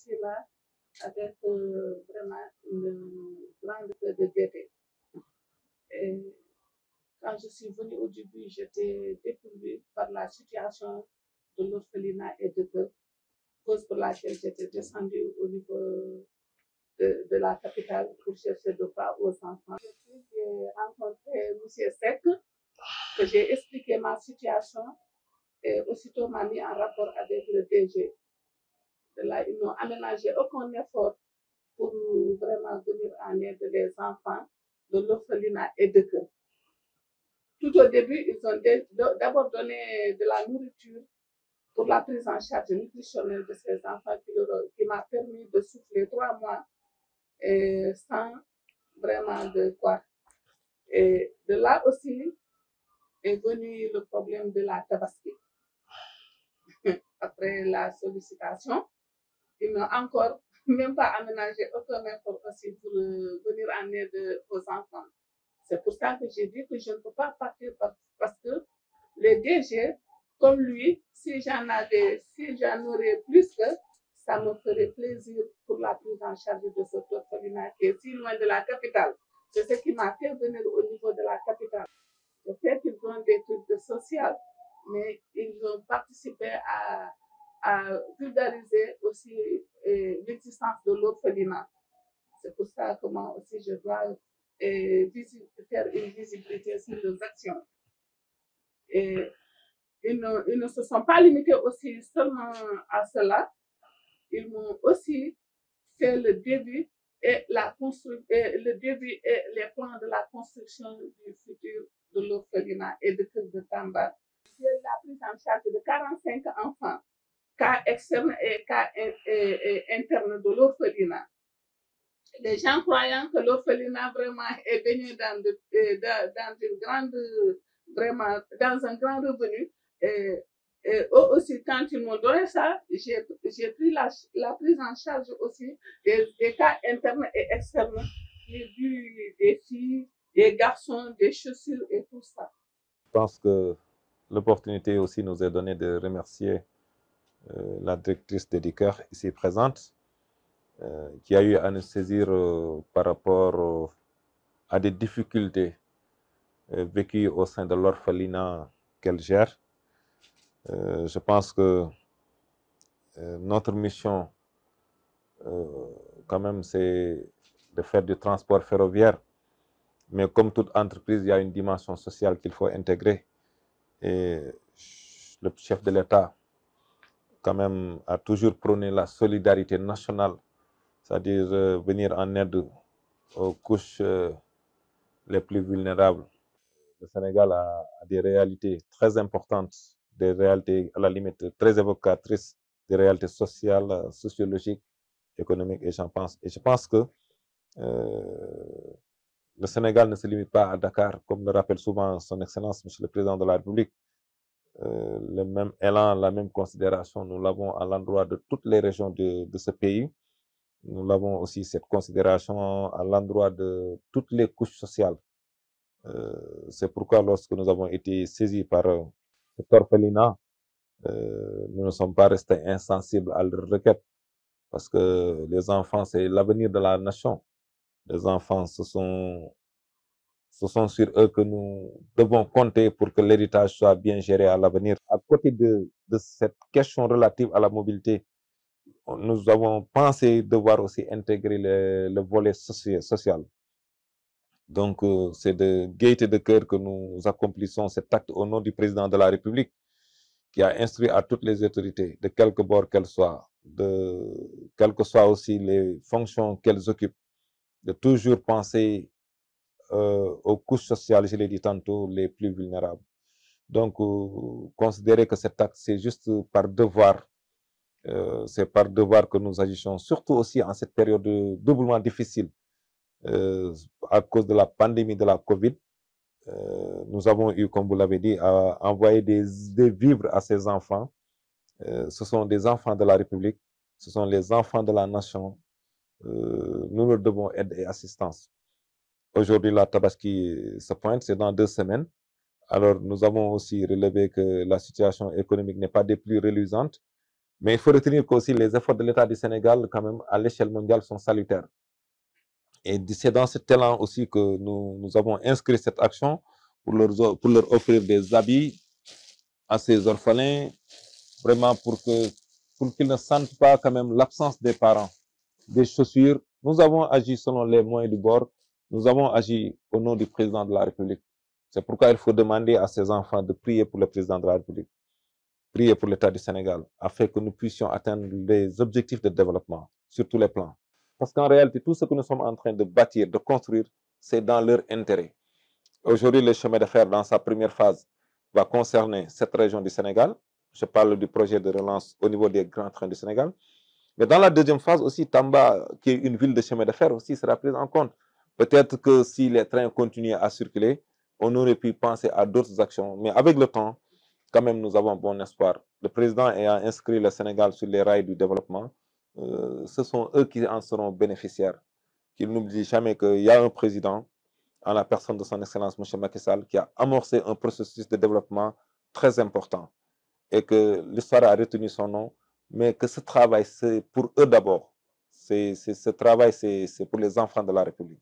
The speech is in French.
suis là avec vraiment une grande peur de gaieté. Et quand je suis venue au début, j'étais dépourvue par la situation de l'orphelinat et de cœur, cause pour laquelle j'étais descendue au niveau de la capitale pour chercher de quoi aux enfants. J'ai rencontré M. Sek, que j'ai expliqué ma situation et aussitôt m'a mis en rapport avec le DG. De là, ils n'ont aménagé aucun effort pour vraiment venir en aide des enfants de l'orphelinat et de cœur. Tout au début, ils ont d'abord donné de la nourriture pour la prise en charge nutritionnelle de ces enfants qui m'a permis de souffler 3 mois sans vraiment de quoi. Et de là aussi est venu le problème de la tabaski. Après la sollicitation, ils n'ont encore même pas aménagé aucun effort aussi pour venir en aide aux enfants. C'est pour ça que j'ai dit que je ne peux pas partir parce que les DG, comme lui, si j'en aurais plus que, ça me ferait plaisir pour la prise en charge de ce orphelinat qui est si loin de la capitale. C'est ce qui m'a fait venir au niveau de la capitale. Je sais qu'ils ont des trucs de social, mais ils ont participé à vulgariser aussi l'existence de l'orphelinat. C'est pour ça que moi aussi je dois faire une visibilité sur leurs actions. Et ils ne se sont pas limités aussi seulement à cela. Ils m'ont aussi fait le début et le début et les plans de la construction du futur de l'orphelinat et de Tamba. C'est la prise en charge de 45 enfants, cas externes et cas internes de l'orphelinat. Les gens croyant que l'orphelinat vraiment est baigné dans une grande, vraiment, dans un grand revenu. Et eux aussi, quand ils m'ont donné ça, j'ai pris la prise en charge aussi des cas internes et externes, des filles, des garçons, des chaussures et tout ça. Je pense que l'opportunité aussi nous est donnée de remercier la directrice d'Éducare ici présente, qui a eu à nous saisir par rapport à des difficultés vécues au sein de l'orphelinat qu'elle gère. Je pense que notre mission, quand même, c'est de faire du transport ferroviaire. Mais comme toute entreprise, il y a une dimension sociale qu'il faut intégrer. Et le chef de l'État, quand même, a toujours prôné la solidarité nationale, c'est-à-dire venir en aide aux couches les plus vulnérables. Le Sénégal a des réalités très importantes, des réalités à la limite très évocatrices, des réalités sociales, sociologiques, économiques, et j'en pense. Et je pense que le Sénégal ne se limite pas à Dakar, comme le rappelle souvent son Excellence, Monsieur le Président de la République. Le même élan, la même considération, nous l'avons à l'endroit de toutes les régions de ce pays. Nous l'avons aussi cette considération à l'endroit de toutes les couches sociales. C'est pourquoi lorsque nous avons été saisis par cet orphelinat, nous ne sommes pas restés insensibles à leurs requêtes, parce que les enfants, c'est l'avenir de la nation. Les enfants, ce sont sur eux que nous devons compter pour que l'héritage soit bien géré à l'avenir. À côté de cette question relative à la mobilité, nous avons pensé devoir aussi intégrer le volet social. Donc, c'est de gaieté de cœur que nous accomplissons cet acte au nom du président de la République, qui a instruit à toutes les autorités, de quelque bord qu'elles soient, quelles que soient aussi les fonctions qu'elles occupent, de toujours penser aux couches sociales, je l'ai dit tantôt, les plus vulnérables. Donc, considérer que cet acte, c'est juste par devoir. C'est par devoir que nous agissons, surtout aussi en cette période doublement difficile à cause de la pandémie de la Covid. Nous avons eu, comme vous l'avez dit, à envoyer des vivres à ces enfants. Ce sont des enfants de la République, ce sont les enfants de la nation. Nous leur devons aide et assistance. Aujourd'hui, la Tabaski se pointe, c'est dans 2 semaines. Alors, nous avons aussi relevé que la situation économique n'est pas des plus reluisantes. Mais il faut retenir qu'aussi les efforts de l'État du Sénégal, quand même, à l'échelle mondiale, sont salutaires. Et c'est dans cet élan aussi que nous avons inscrit cette action pour leur offrir des habits à ces orphelins, vraiment pour qu'ils ne sentent pas quand même l'absence des parents. Des chaussures. Nous avons agi selon les moyens du bord. Nous avons agi au nom du président de la République. C'est pourquoi il faut demander à ces enfants de prier pour le président de la République, prier pour l'État du Sénégal, afin que nous puissions atteindre les objectifs de développement sur tous les plans. Parce qu'en réalité, tout ce que nous sommes en train de bâtir, de construire, c'est dans leur intérêt. Aujourd'hui, le chemin de fer, dans sa première phase, va concerner cette région du Sénégal. Je parle du projet de relance au niveau des grands trains du Sénégal. Mais dans la deuxième phase aussi, Tamba, qui est une ville de chemin de fer aussi, sera prise en compte. Peut-être que si les trains continuent à circuler, on aurait pu penser à d'autres actions. Mais avec le temps, quand même, nous avons bon espoir. Le président ayant inscrit le Sénégal sur les rails du développement, ce sont eux qui en seront bénéficiaires. Qu'ils n'oublient jamais qu'il y a un président, en la personne de son Excellence M. Macky Sall, qui a amorcé un processus de développement très important et que l'histoire a retenu son nom, mais que ce travail, c'est pour eux d'abord. Ce travail, c'est pour les enfants de la République.